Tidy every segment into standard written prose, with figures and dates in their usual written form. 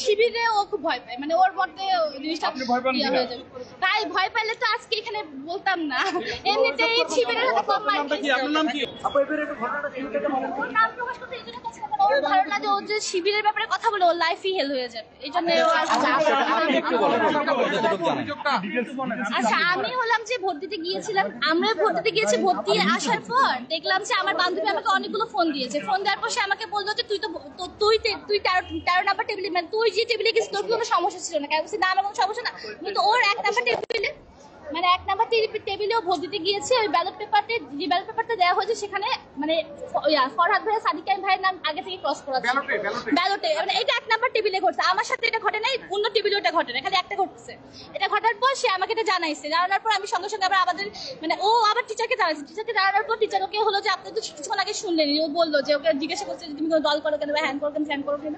শিবিরে ও খুব ভয় পায়, মানে ওর মধ্যে জিনিসটা হয়ে যাবে। তাই ভয় পাইলে তো আজকে এখানে বলতাম না। এমনিতেই শিবিরের হাতে কম মার নাম প্রকাশ করতে এই জন্য চাচ্ছি না, কারণ ওর ধারণা যে ও যে শিবিরের ব্যাপারে কথা বলে ওর লাইফই হেল হয়ে যাবে, এই জন্য আচ্ছা আমি হলাম যে ভোট দিতে গিয়েছিলাম, আমরা ভোট দিতে গিয়েছি, ভোট দিয়ে আসার পর দেখলাম যে আমার বান্ধবী আমাকে অনেকগুলো ফোন দিয়েছে। ফোন দেওয়ার পর সে আমাকে বললো যে তুই 13 নাম্বার টেবিলে, মানে তুই যে টেবিলে গেছিস তোর কোনো সমস্যা ছিল না, কারণ না আমার কোনো সমস্যা না, কিন্তু ওর 1 নাম্বার টেবিলে, মানে 1 নাম্বার টেবিলেও ভোট দিতে গিয়েছে। ওই ব্যালট পেপারটা দেওয়া হয়েছে সেখানে, মানে ফরহাদ ভাই সাদিকা ভাইয়ের নাম আগে থেকে ক্রস করা ছিল ব্যালটে, মানে এটা 1 নাম্বার টেবিলে ঘটছে। আমার সাথে এটা ঘটে নাই, অন্য টেবিলে ওটা ঘটে না, খালি একটা ঘটছে। এটা ঘটার পর সে আমাকে এটা জানাইছে, জানানোর পর আমি সঙ্গে সঙ্গে আবার আমাদের মানে ও আবার টিচারকে জানাইছে, টিচারকে জানানোর পর টিচার ওকে হলো যে আপনি তো কিছুক্ষণ আগে শুনলেনি, ও বললো যে ওকে জিজ্ঞাসা করছে যে তুমি কোনো দল করো কেন বা হ্যান করো কেন ফ্যান করো কেন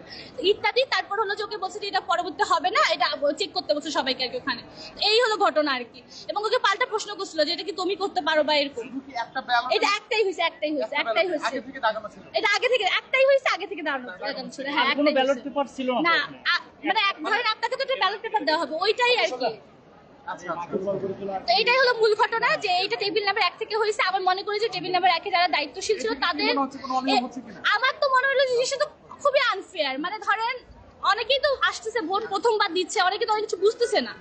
ইত্যাদি। তারপর হলো যে ওকে বলছে যে এটা পরবর্তী হবে না, এটা চেক করতে বলছে সবাইকে আর কি ওখানে। এই হলো ঘটনা আর কি। এবং ওকে পাল্টা প্রশ্ন করছিল যে এটা কি তুমি করতে পারো বা এরকম। এটা একটাই হয়েছে এটা আগে থেকে একটাই হয়েছে, আগে থেকে দাঁড়ানো ছিল। হ্যাঁ কোনো ব্যালট পেপার ছিল না, মানে এক ধরেন আপনাকে তো একটা ব্যালট পেপার দেওয়া হবে, ওইটাই আর কি। এইটাই হলো মূল ঘটনা, যে এইটা টেবিল নাম্বার 1 থেকে হয়েছে। আমার মনে করি যে টেবিল নাম্বার 1 এ যারা দায়িত্বশীল ছিল তাদের, আমার তো মনে হলো জিনিসটা তো খুবই আনফেয়ার। মানে ধরেন অনেকেই তো আসতেছে ভোট প্রথমবার দিচ্ছে, অনেকে তো অনেক কিছু বুঝতেছে না,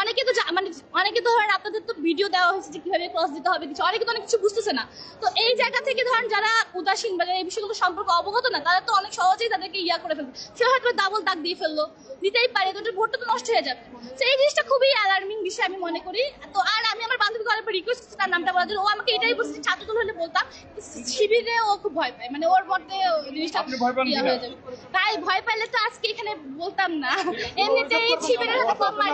অনেকে তো মানে অনেকে তো ধরেন আপনাদের তো ভিডিও দেওয়া হয়েছে যে কিভাবে ক্রস দিতে হবে কিছু, অনেকে তো অনেক কিছু বুঝতেছে না। তো এই জায়গা থেকে ধরেন যারা উদাসীন বা এই বিষয়গুলো সম্পর্কে অবগত না, তারা তো অনেক সহজেই তাদেরকে করে ফেলবে, সে হয়তো ডাবল দাগ দিয়ে ফেললো, দিতেই পারে, তো ভোটটা তো নষ্ট হয়ে যাবে। তো এই জিনিসটা খুবই অ্যালার্মিং বিষয় আমি মনে করি। তো আর আমি আমার বান্ধবীকে অনেকবার রিকোয়েস্ট করছি তার নামটা বলার জন্য, ও আমাকে এটাই বলছে ছাত্রদল হলে বলতাম, শিবিরে ও খুব ভয় পায়, মানে ওর মধ্যে জিনিসটা হয়ে যাবে। তাই ভয় পাইলে তো আজকে এখানে বলতাম না। এমনিতেই শিবিরের হাতে কম মার